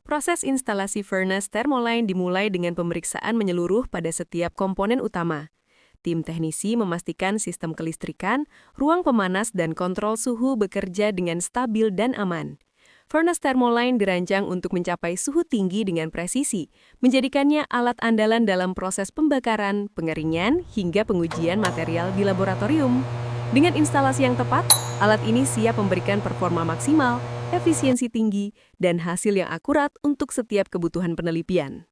Proses instalasi furnace Thermoline dimulai dengan pemeriksaan menyeluruh pada setiap komponen utama. Tim teknisi memastikan sistem kelistrikan, ruang pemanas, dan kontrol suhu bekerja dengan stabil dan aman. Furnace Thermoline dirancang untuk mencapai suhu tinggi dengan presisi, menjadikannya alat andalan dalam proses pembakaran, pengeringan, hingga pengujian material di laboratorium. Dengan instalasi yang tepat, alat ini siap memberikan performa maksimal, efisiensi tinggi, dan hasil yang akurat untuk setiap kebutuhan penelitian.